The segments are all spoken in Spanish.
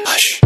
Hush.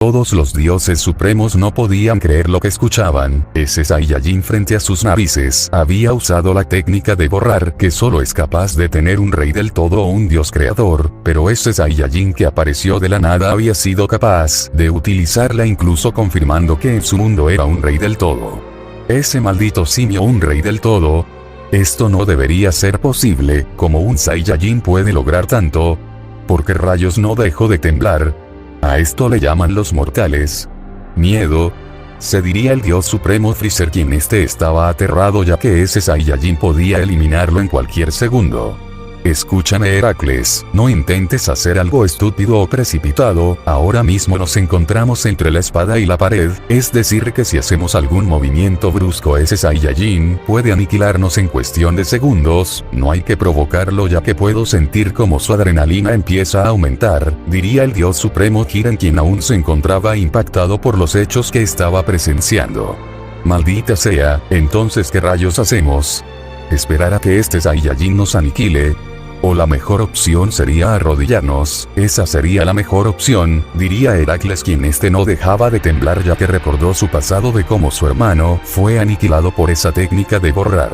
Todos los dioses supremos no podían creer lo que escuchaban. Ese Saiyajin frente a sus narices había usado la técnica de borrar que solo es capaz de tener un rey del todo o un dios creador, pero ese Saiyajin que apareció de la nada había sido capaz de utilizarla, incluso confirmando que en su mundo era un rey del todo. Ese maldito simio, un rey del todo. Esto no debería ser posible. ¿Cómo un Saiyajin puede lograr tanto? ¿Por qué rayos no dejó de temblar? A esto le llaman los mortales miedo. Se diría el dios supremo Freezer, quien estaba aterrado ya que ese Saiyajin podía eliminarlo en cualquier segundo. Escúchame, Heracles, no intentes hacer algo estúpido o precipitado. Ahora mismo nos encontramos entre la espada y la pared, es decir que si hacemos algún movimiento brusco ese Saiyajin puede aniquilarnos en cuestión de segundos. No hay que provocarlo ya que puedo sentir como su adrenalina empieza a aumentar, diría el dios supremo Jiren, quien aún se encontraba impactado por los hechos que estaba presenciando. Maldita sea, entonces ¿qué rayos hacemos? ¿Esperar a que este Saiyajin nos aniquile? ¿O la mejor opción sería arrodillarnos? Esa sería la mejor opción, diría Heracles, quien no dejaba de temblar ya que recordó su pasado de cómo su hermano fue aniquilado por esa técnica de borrar.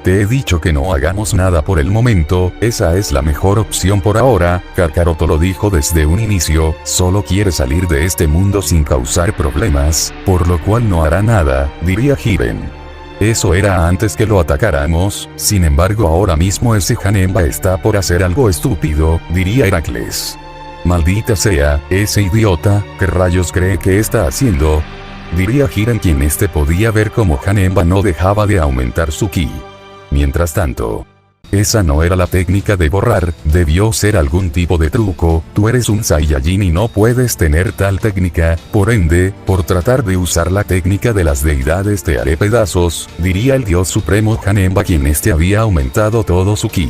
Te he dicho que no hagamos nada por el momento, esa es la mejor opción por ahora. Kakaroto lo dijo desde un inicio, solo quiere salir de este mundo sin causar problemas, por lo cual no hará nada, diría Jiren. Eso era antes que lo atacáramos, sin embargo ahora mismo ese Janemba está por hacer algo estúpido, diría Heracles. Maldita sea, ese idiota, ¿qué rayos cree que está haciendo? Diría Jiren, quien podía ver cómo Janemba no dejaba de aumentar su ki. Mientras tanto, esa no era la técnica de borrar, debió ser algún tipo de truco. Tú eres un Saiyajin y no puedes tener tal técnica, por ende, por tratar de usar la técnica de las deidades te haré pedazos, diría el dios supremo Janemba, quien había aumentado todo su ki.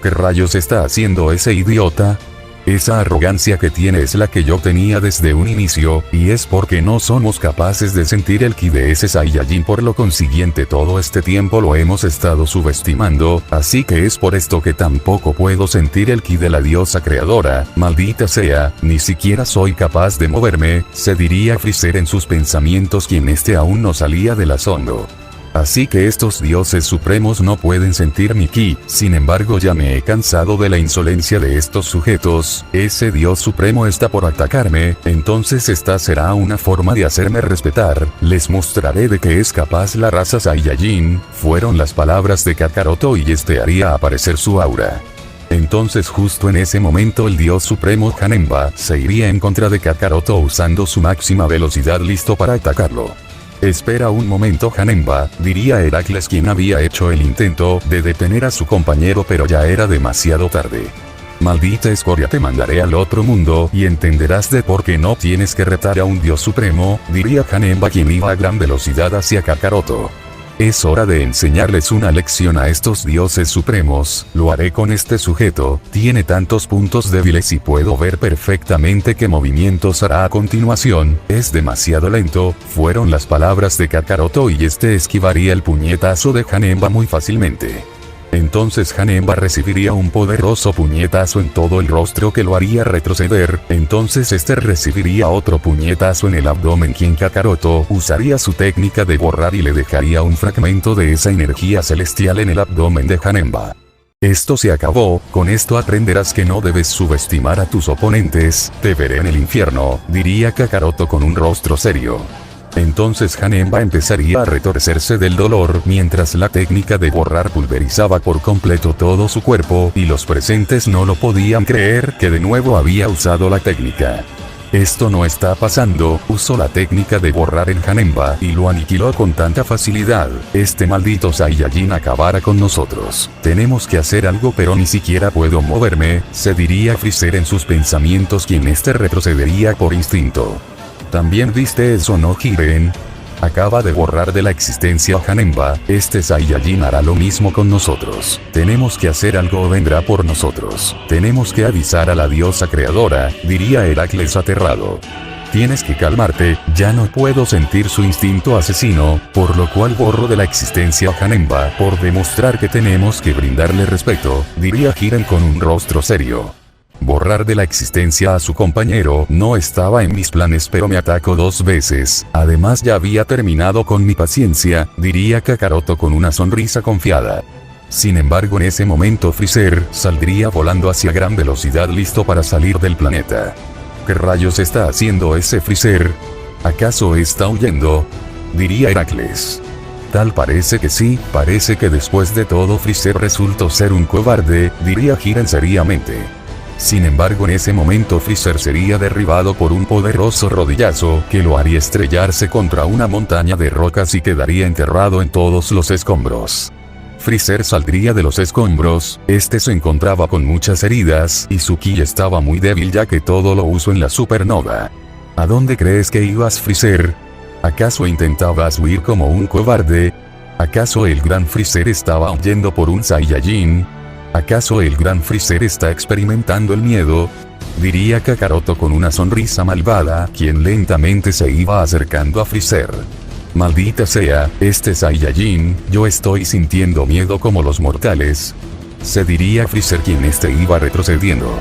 ¿Qué rayos está haciendo ese idiota? Esa arrogancia que tiene es la que yo tenía desde un inicio, y es porque no somos capaces de sentir el ki de ese Saiyajin, por lo consiguiente todo este tiempo lo hemos estado subestimando, así que es por esto que tampoco puedo sentir el ki de la diosa creadora. Maldita sea, ni siquiera soy capaz de moverme, se diría Freezer en sus pensamientos, quien aún no salía del asombro. Así que estos dioses supremos no pueden sentir mi ki. Sin embargo ya me he cansado de la insolencia de estos sujetos. Ese dios supremo está por atacarme, entonces esta será una forma de hacerme respetar. Les mostraré de qué es capaz la raza Saiyajin, fueron las palabras de Kakaroto, y haría aparecer su aura. Entonces justo en ese momento el dios supremo Janemba se iría en contra de Kakaroto usando su máxima velocidad, listo para atacarlo. Espera un momento, Janemba, diría Heracles, quien había hecho el intento de detener a su compañero, pero ya era demasiado tarde. Maldita escoria, te mandaré al otro mundo y entenderás de por qué no tienes que retar a un dios supremo, diría Janemba, quien iba a gran velocidad hacia Kakaroto. Es hora de enseñarles una lección a estos dioses supremos. Lo haré con este sujeto, tiene tantos puntos débiles y puedo ver perfectamente qué movimientos hará a continuación, es demasiado lento, fueron las palabras de Kakaroto, y esquivaría el puñetazo de Janemba muy fácilmente. Entonces Janemba recibiría un poderoso puñetazo en todo el rostro que lo haría retroceder, entonces recibiría otro puñetazo en el abdomen, quien Kakaroto usaría su técnica de borrar y le dejaría un fragmento de esa energía celestial en el abdomen de Janemba. Esto se acabó, con esto aprenderás que no debes subestimar a tus oponentes, te veré en el infierno, diría Kakaroto con un rostro serio. Entonces Janemba empezaría a retorcerse del dolor mientras la técnica de borrar pulverizaba por completo todo su cuerpo, y los presentes no lo podían creer que de nuevo había usado la técnica. Esto no está pasando, usó la técnica de borrar en Janemba y lo aniquiló con tanta facilidad. Este maldito Saiyajin acabará con nosotros. Tenemos que hacer algo, pero ni siquiera puedo moverme, se diría Freezer en sus pensamientos, quien retrocedería por instinto. ¿También viste eso, no, Jiren? Acaba de borrar de la existencia a Janemba, Saiyajin hará lo mismo con nosotros. Tenemos que hacer algo o vendrá por nosotros. Tenemos que avisar a la diosa creadora, diría Heracles aterrado. Tienes que calmarte, ya no puedo sentir su instinto asesino, por lo cual borro de la existencia a Janemba por demostrar que tenemos que brindarle respeto, diría Jiren con un rostro serio. Borrar de la existencia a su compañero no estaba en mis planes, pero me atacó 2 veces, además ya había terminado con mi paciencia, diría Kakaroto con una sonrisa confiada. Sin embargo, en ese momento Freezer saldría volando hacia gran velocidad listo para salir del planeta. ¿Qué rayos está haciendo ese Freezer? ¿Acaso está huyendo? Diría Heracles. Tal parece que sí, parece que después de todo Freezer resultó ser un cobarde, diría Jiren seriamente. Sin embargo, en ese momento Freezer sería derribado por un poderoso rodillazo que lo haría estrellarse contra una montaña de rocas y quedaría enterrado en todos los escombros. Freezer saldría de los escombros, este se encontraba con muchas heridas y su ki estaba muy débil ya que todo lo usó en la supernova. ¿A dónde crees que ibas, Freezer? ¿Acaso intentabas huir como un cobarde? ¿Acaso el gran Freezer estaba huyendo por un Saiyajin? ¿Acaso el gran Freezer está experimentando el miedo? Diría Kakaroto con una sonrisa malvada, quien lentamente se iba acercando a Freezer. Maldita sea, este Saiyajin, yo estoy sintiendo miedo como los mortales. Se diría Freezer quien iba retrocediendo.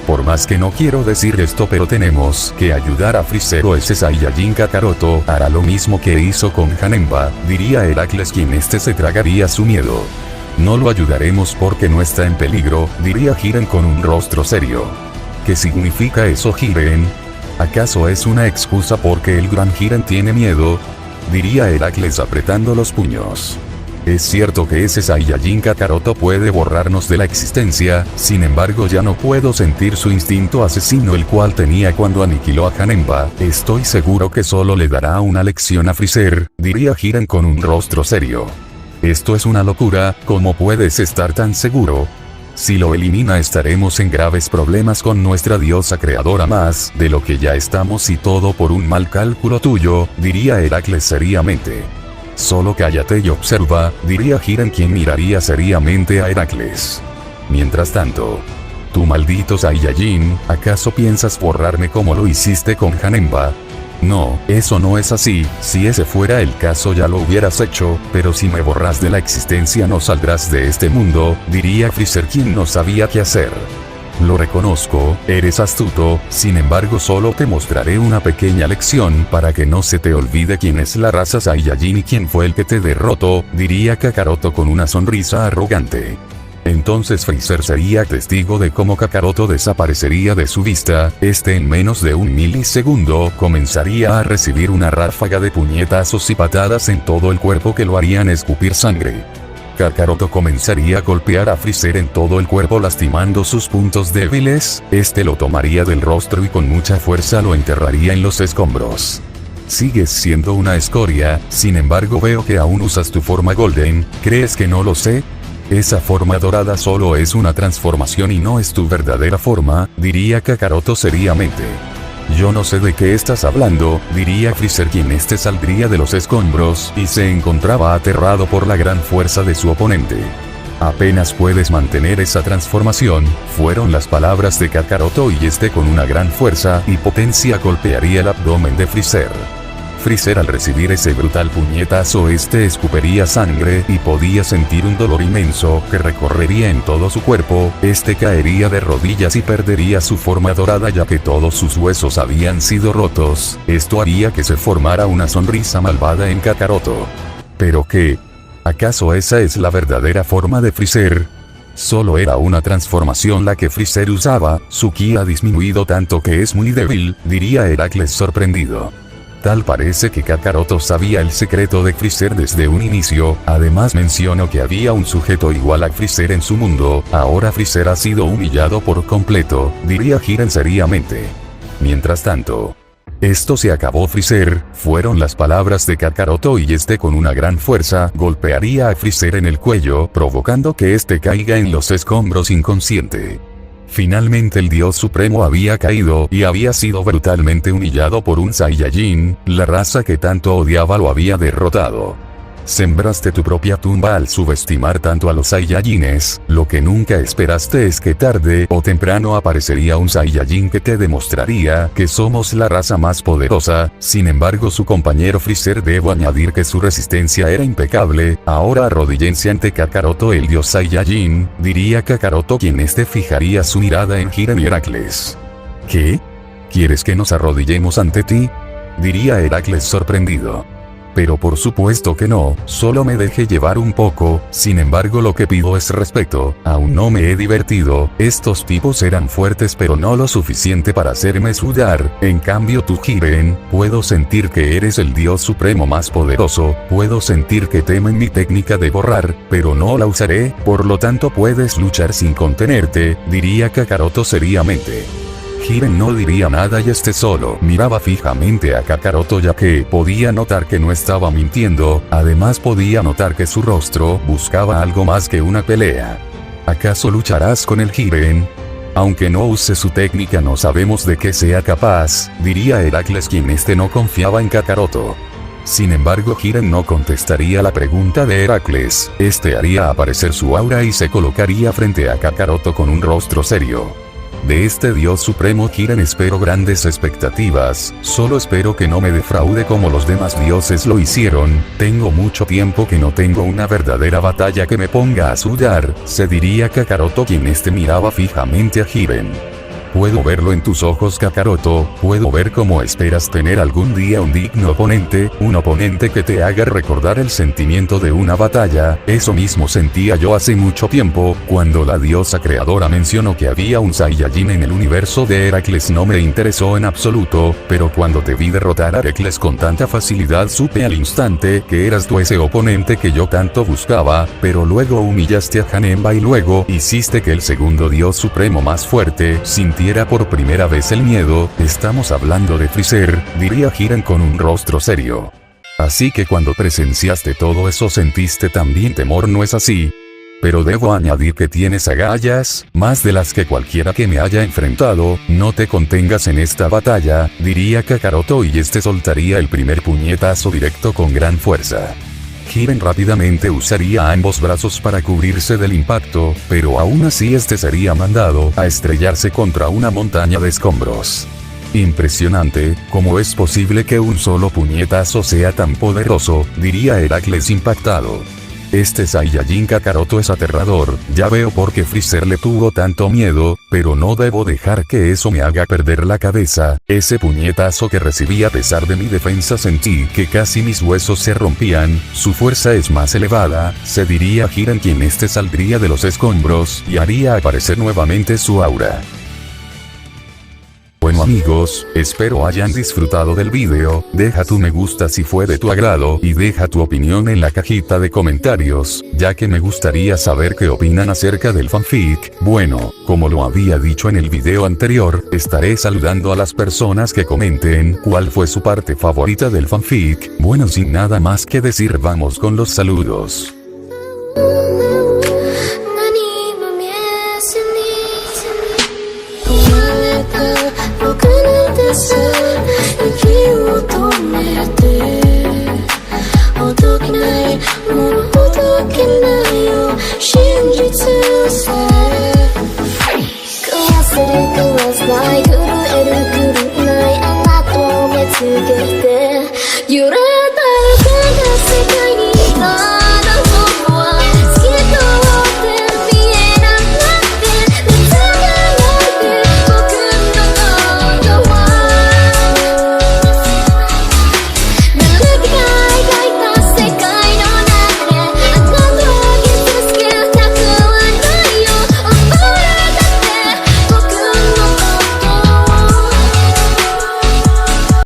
Por más que no quiero decir esto, pero tenemos que ayudar a Freezer o ese Saiyajin Kakaroto hará lo mismo que hizo con Janemba, diría Heracles quien se tragaría su miedo. No lo ayudaremos porque no está en peligro, diría Jiren con un rostro serio. ¿Qué significa eso, Jiren? ¿Acaso es una excusa porque el gran Jiren tiene miedo? Diría Heracles apretando los puños. Es cierto que ese Saiyajin Kakaroto puede borrarnos de la existencia, sin embargo ya no puedo sentir su instinto asesino el cual tenía cuando aniquiló a Janemba, estoy seguro que solo le dará una lección a Freezer, diría Jiren con un rostro serio. Esto es una locura, ¿cómo puedes estar tan seguro? Si lo elimina estaremos en graves problemas con nuestra diosa creadora más de lo que ya estamos y todo por un mal cálculo tuyo, diría Heracles seriamente. Solo cállate y observa, diría Jiren quien miraría seriamente a Heracles. Mientras tanto, tú maldito Saiyajin, ¿acaso piensas borrarme como lo hiciste con Janemba? No, eso no es así, si ese fuera el caso ya lo hubieras hecho, pero si me borras de la existencia no saldrás de este mundo, diría Freezer quien no sabía qué hacer. Lo reconozco, eres astuto, sin embargo solo te mostraré una pequeña lección para que no se te olvide quién es la raza Saiyajin y quién fue el que te derrotó, diría Kakaroto con una sonrisa arrogante. Entonces Freezer sería testigo de cómo Kakaroto desaparecería de su vista, en menos de un milisegundo comenzaría a recibir una ráfaga de puñetazos y patadas en todo el cuerpo que lo harían escupir sangre. Kakaroto comenzaría a golpear a Freezer en todo el cuerpo lastimando sus puntos débiles, lo tomaría del rostro y con mucha fuerza lo enterraría en los escombros. Sigues siendo una escoria, sin embargo veo que aún usas tu forma Golden, ¿crees que no lo sé? Esa forma dorada solo es una transformación y no es tu verdadera forma, diría Kakaroto seriamente. Yo no sé de qué estás hablando, diría Freezer quien saldría de los escombros y se encontraba aterrado por la gran fuerza de su oponente. Apenas puedes mantener esa transformación, fueron las palabras de Kakaroto y con una gran fuerza y potencia golpearía el abdomen de Freezer. Freezer al recibir ese brutal puñetazo escupiría sangre y podía sentir un dolor inmenso que recorrería en todo su cuerpo, caería de rodillas y perdería su forma dorada ya que todos sus huesos habían sido rotos, esto haría que se formara una sonrisa malvada en Kakaroto. ¿Pero qué? ¿Acaso esa es la verdadera forma de Freezer? Solo era una transformación la que Freezer usaba, su ki ha disminuido tanto que es muy débil, diría Heracles sorprendido. Tal parece que Kakaroto sabía el secreto de Freezer desde un inicio, además mencionó que había un sujeto igual a Freezer en su mundo, ahora Freezer ha sido humillado por completo, diría Jiren seriamente. Mientras tanto, esto se acabó Freezer, fueron las palabras de Kakaroto y con una gran fuerza golpearía a Freezer en el cuello, provocando que caiga en los escombros inconsciente. Finalmente el dios supremo había caído y había sido brutalmente humillado por un Saiyajin, la raza que tanto odiaba lo había derrotado. Sembraste tu propia tumba al subestimar tanto a los Saiyajines, lo que nunca esperaste es que tarde o temprano aparecería un Saiyajin que te demostraría que somos la raza más poderosa. Sin embargo, su compañero Freezer, debo añadir que su resistencia era impecable. Ahora arrodíllense ante Kakaroto, el dios Saiyajin, diría Kakaroto, quien fijaría su mirada en Jiren y Heracles. ¿Qué? ¿Quieres que nos arrodillemos ante ti?, diría Heracles sorprendido. Pero por supuesto que no, solo me dejé llevar un poco. Sin embargo, lo que pido es respeto. Aún no me he divertido. Estos tipos eran fuertes pero no lo suficiente para hacerme sudar. En cambio tú, Jiren, puedo sentir que eres el dios supremo más poderoso. Puedo sentir que temen mi técnica de borrar, pero no la usaré. Por lo tanto puedes luchar sin contenerte, diría Kakaroto seriamente. Jiren no diría nada y solo miraba fijamente a Kakaroto, ya que podía notar que no estaba mintiendo. Además podía notar que su rostro buscaba algo más que una pelea. ¿Acaso lucharás con el Jiren? Aunque no use su técnica, no sabemos de qué sea capaz, diría Heracles, quien no confiaba en Kakaroto. Sin embargo, Jiren no contestaría la pregunta de Heracles. Haría aparecer su aura y se colocaría frente a Kakaroto con un rostro serio. De este dios supremo Jiren espero grandes expectativas, solo espero que no me defraude como los demás dioses lo hicieron. Tengo mucho tiempo que no tengo una verdadera batalla que me ponga a sudar, se diría Kakaroto, quien miraba fijamente a Jiren. Puedo verlo en tus ojos, Kakaroto, puedo ver cómo esperas tener algún día un digno oponente, un oponente que te haga recordar el sentimiento de una batalla. Eso mismo sentía yo hace mucho tiempo, cuando la diosa creadora mencionó que había un Saiyajin en el universo de Heracles. No me interesó en absoluto, pero cuando te vi derrotar a Heracles con tanta facilidad supe al instante que eras tú ese oponente que yo tanto buscaba, pero luego humillaste a Janemba y luego hiciste que el segundo dios supremo más fuerte sintiera por primera vez el miedo. Estamos hablando de Freezer, diría Jiren con un rostro serio. Así que cuando presenciaste todo eso sentiste también temor, ¿no es así? Pero debo añadir que tienes agallas, más de las que cualquiera que me haya enfrentado. No te contengas en esta batalla, diría Kakaroto, y soltaría el primer puñetazo directo con gran fuerza. Jiren rápidamente usaría ambos brazos para cubrirse del impacto, pero aún así sería mandado a estrellarse contra una montaña de escombros. Impresionante, ¿cómo es posible que un solo puñetazo sea tan poderoso?, diría Heracles impactado. Saiyajin Kakaroto es aterrador, ya veo por qué Freezer le tuvo tanto miedo, pero no debo dejar que eso me haga perder la cabeza. Ese puñetazo que recibí, a pesar de mi defensa sentí que casi mis huesos se rompían. Su fuerza es más elevada, se diría Jiren, quien saldría de los escombros y haría aparecer nuevamente su aura. Bueno amigos, espero hayan disfrutado del video. Deja tu me gusta si fue de tu agrado y deja tu opinión en la cajita de comentarios, ya que me gustaría saber qué opinan acerca del fanfic. Bueno, como lo había dicho en el video anterior, estaré saludando a las personas que comenten cuál fue su parte favorita del fanfic. Bueno, sin nada más que decir, vamos con los saludos.